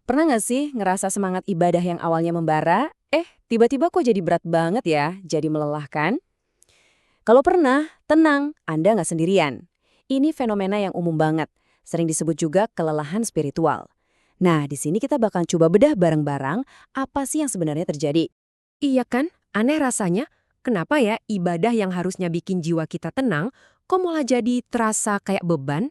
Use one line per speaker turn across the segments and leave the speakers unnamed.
Pernah nggak sih ngerasa semangat ibadah yang awalnya membara, tiba-tiba kok jadi berat banget ya, jadi melelahkan? Kalau pernah, tenang, Anda nggak sendirian. Ini fenomena yang umum banget, sering disebut juga kelelahan spiritual. Nah, di sini kita bakal coba bedah bareng-bareng apa sih yang sebenarnya terjadi.
Iya kan? Aneh rasanya. Kenapa ya ibadah yang harusnya bikin jiwa kita tenang, kok malah jadi terasa kayak beban?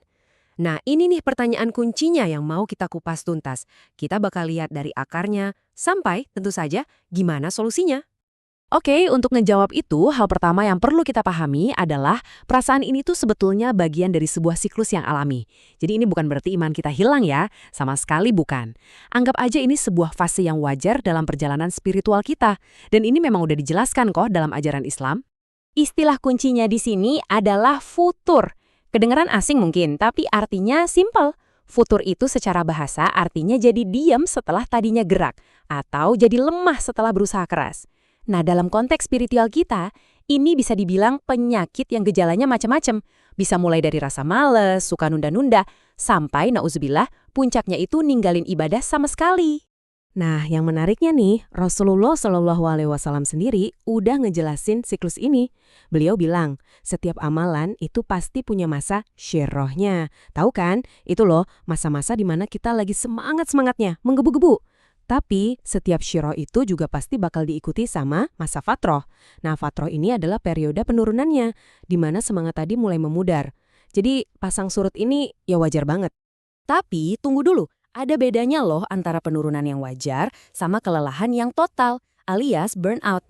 Nah, ini nih pertanyaan kuncinya yang mau kita kupas tuntas. Kita bakal lihat dari akarnya, sampai tentu saja gimana solusinya.
Oke, untuk ngejawab itu, hal pertama yang perlu kita pahami adalah perasaan ini tuh sebetulnya bagian dari sebuah siklus yang alami. Jadi ini bukan berarti iman kita hilang ya, sama sekali bukan. Anggap aja ini sebuah fase yang wajar dalam perjalanan spiritual kita. Dan ini memang udah dijelaskan kok dalam ajaran Islam. Istilah kuncinya di sini adalah futur. Kedengaran asing mungkin, tapi artinya simple. Futur itu secara bahasa artinya jadi diam setelah tadinya gerak, atau jadi lemah setelah berusaha keras. Nah, dalam konteks spiritual kita, ini bisa dibilang penyakit yang gejalanya macam-macam. Bisa mulai dari rasa males, suka nunda-nunda, sampai nauzubillah, puncaknya itu ninggalin ibadah sama sekali.
Nah, yang menariknya nih, Rasulullah Shallallahu Alaihi Wasallam sendiri udah ngejelasin siklus ini. Beliau bilang, setiap amalan itu pasti punya masa syirrohnya. Tahu kan? Itu loh, masa-masa di mana kita lagi semangat-semangatnya, menggebu-gebu. Tapi setiap syirroh itu juga pasti bakal diikuti sama masa fatroh. Nah, fatroh ini adalah periode penurunannya, di mana semangat tadi mulai memudar. Jadi, pasang surut ini ya wajar banget.
Tapi, tunggu dulu. Ada bedanya loh antara penurunan yang wajar sama kelelahan yang total, alias burnout.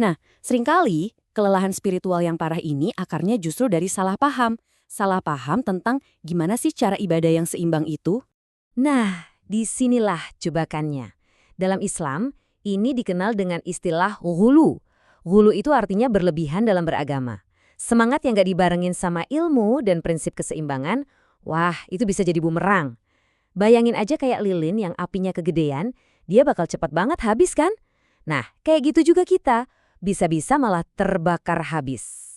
Nah, seringkali kelelahan spiritual yang parah ini akarnya justru dari salah paham. Salah paham tentang gimana sih cara ibadah yang seimbang itu. Nah, disinilah jebakannya. Dalam Islam, ini dikenal dengan istilah ghulu. Ghulu itu artinya berlebihan dalam beragama. Semangat yang gak dibarengin sama ilmu dan prinsip keseimbangan, wah itu bisa jadi bumerang. Bayangin aja kayak lilin yang apinya kegedean, dia bakal cepat banget habis kan? Nah, kayak gitu juga kita, bisa-bisa malah terbakar habis.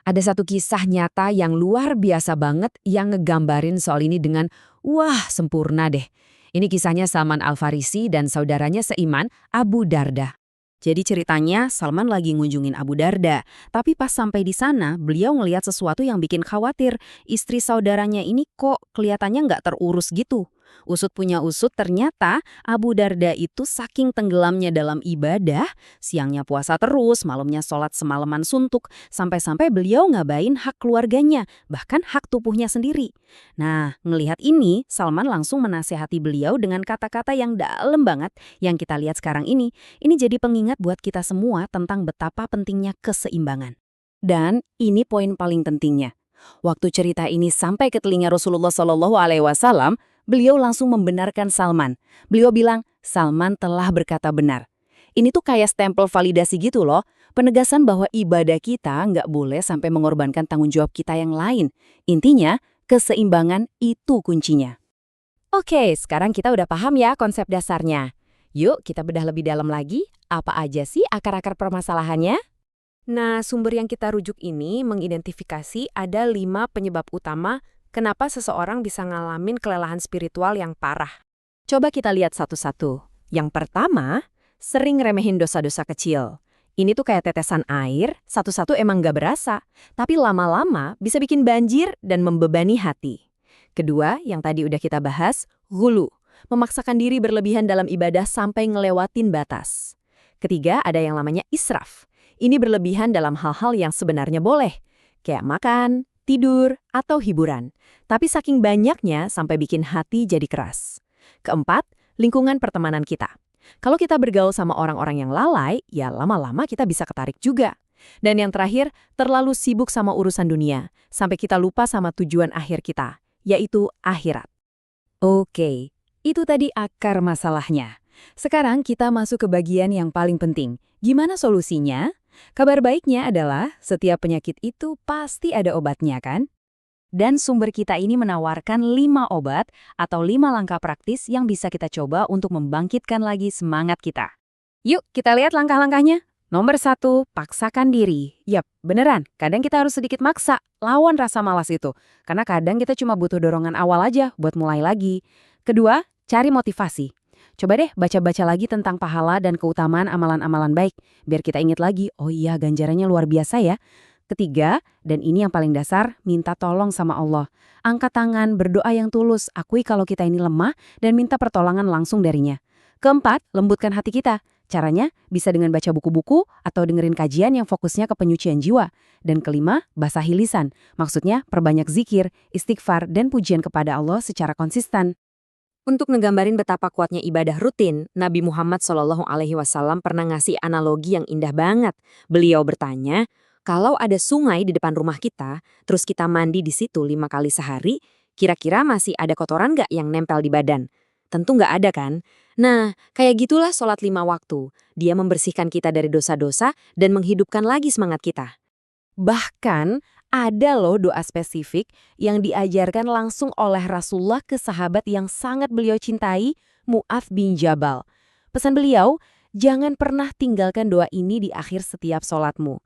Ada satu kisah nyata yang luar biasa banget yang ngegambarin soal ini dengan, wah sempurna deh. Ini kisahnya Salman Al-Farisi dan saudaranya seiman, Abu Darda. Jadi ceritanya Salman lagi ngunjungin Abu Darda, tapi pas sampai di sana beliau ngelihat sesuatu yang bikin khawatir. Istri saudaranya ini kok kelihatannya nggak terurus gitu. Usut punya usut ternyata Abu Darda itu saking tenggelamnya dalam ibadah, siangnya puasa terus, malamnya sholat semalaman suntuk, sampai-sampai beliau ngabain hak keluarganya, bahkan hak tubuhnya sendiri. Nah, ngelihat ini, Salman langsung menasehati beliau dengan kata-kata yang dalam banget yang kita lihat sekarang ini. Ini jadi pengingat buat kita semua tentang betapa pentingnya keseimbangan. Dan ini poin paling pentingnya. Waktu cerita ini sampai ke telinga Rasulullah SAW, beliau langsung membenarkan Salman. Beliau bilang, Salman telah berkata benar. Ini tuh kayak stempel validasi gitu loh, penegasan bahwa ibadah kita nggak boleh sampai mengorbankan tanggung jawab kita yang lain. Intinya, keseimbangan itu kuncinya. Oke, sekarang kita udah paham ya konsep dasarnya. Yuk kita bedah lebih dalam lagi, apa aja sih akar-akar permasalahannya?
Nah, sumber yang kita rujuk ini mengidentifikasi ada 5 penyebab utama kenapa seseorang bisa ngalamin kelelahan spiritual yang parah.
Coba kita lihat satu-satu. Yang pertama, sering remehin dosa-dosa kecil. Ini tuh kayak tetesan air, satu-satu emang gak berasa, tapi lama-lama bisa bikin banjir dan membebani hati. Kedua, yang tadi udah kita bahas, ghulu. Memaksakan diri berlebihan dalam ibadah sampai ngelewatin batas. Ketiga, ada yang namanya israf. Ini berlebihan dalam hal-hal yang sebenarnya boleh, kayak makan, tidur, atau hiburan. Tapi saking banyaknya sampai bikin hati jadi keras. Keempat, lingkungan pertemanan kita. Kalau kita bergaul sama orang-orang yang lalai, ya lama-lama kita bisa ketarik juga. Dan yang terakhir, terlalu sibuk sama urusan dunia, sampai kita lupa sama tujuan akhir kita, yaitu akhirat. Oke, itu tadi akar masalahnya. Sekarang kita masuk ke bagian yang paling penting. Gimana solusinya? Kabar baiknya adalah setiap penyakit itu pasti ada obatnya kan? Dan sumber kita ini menawarkan 5 obat atau 5 langkah praktis yang bisa kita coba untuk membangkitkan lagi semangat kita. Yuk kita lihat langkah-langkahnya. Nomor 1, paksakan diri. Yap, beneran. Kadang kita harus sedikit maksa, lawan rasa malas itu. Karena kadang kita cuma butuh dorongan awal aja buat mulai lagi. Kedua, cari motivasi. Coba deh baca-baca lagi tentang pahala dan keutamaan amalan-amalan baik, biar kita ingat lagi, oh iya ganjarannya luar biasa ya. Ketiga, dan ini yang paling dasar, minta tolong sama Allah. Angkat tangan, berdoa yang tulus, akui kalau kita ini lemah, dan minta pertolongan langsung darinya. Keempat, lembutkan hati kita. Caranya bisa dengan baca buku-buku atau dengerin kajian yang fokusnya ke penyucian jiwa. Dan kelima, basahi lisan. Maksudnya perbanyak zikir, istighfar, dan pujian kepada Allah secara konsisten.
Untuk ngegambarin betapa kuatnya ibadah rutin, Nabi Muhammad SAW pernah ngasih analogi yang indah banget. Beliau bertanya, kalau ada sungai di depan rumah kita, terus kita mandi di situ 5 kali sehari, kira-kira masih ada kotoran nggak yang nempel di badan? Tentu nggak ada kan? Nah, kayak gitulah sholat 5 waktu. Dia membersihkan kita dari dosa-dosa dan menghidupkan lagi semangat kita.
Bahkan ada loh doa spesifik yang diajarkan langsung oleh Rasulullah ke sahabat yang sangat beliau cintai, Mu'adz bin Jabal. Pesan beliau, jangan pernah tinggalkan doa ini di akhir setiap sholatmu.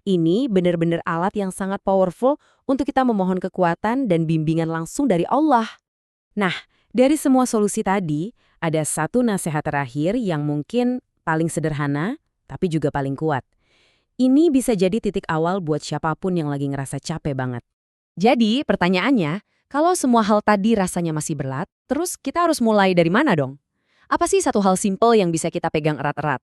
Ini benar-benar alat yang sangat powerful untuk kita memohon kekuatan dan bimbingan langsung dari Allah. Nah, dari semua solusi tadi, ada satu nasihat terakhir yang mungkin paling sederhana, tapi juga paling kuat. Ini bisa jadi titik awal buat siapapun yang lagi ngerasa capek banget. Jadi, pertanyaannya, kalau semua hal tadi rasanya masih berat, terus kita harus mulai dari mana dong? Apa sih satu hal simpel yang bisa kita pegang erat-erat?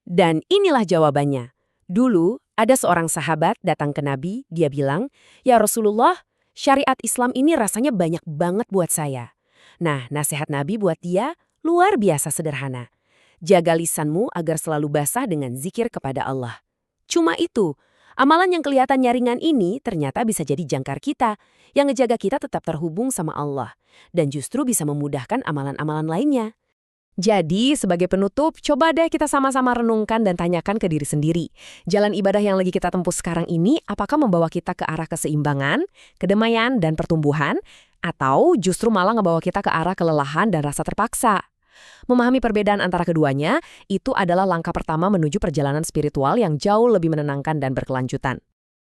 Dan inilah jawabannya. Dulu, ada seorang sahabat datang ke Nabi, dia bilang, "Ya Rasulullah, syariat Islam ini rasanya banyak banget buat saya." Nah, nasihat Nabi buat dia luar biasa sederhana. Jaga lisanmu agar selalu basah dengan zikir kepada Allah. Cuma itu, amalan yang kelihatan ringan ini ternyata bisa jadi jangkar kita, yang ngejaga kita tetap terhubung sama Allah, dan justru bisa memudahkan amalan-amalan lainnya. Jadi, sebagai penutup, coba deh kita sama-sama renungkan dan tanyakan ke diri sendiri. Jalan ibadah yang lagi kita tempuh sekarang ini, apakah membawa kita ke arah keseimbangan, kedamaian, dan pertumbuhan, atau justru malah ngebawa kita ke arah kelelahan dan rasa terpaksa? Memahami perbedaan antara keduanya, itu adalah langkah pertama menuju perjalanan spiritual yang jauh lebih menenangkan dan berkelanjutan.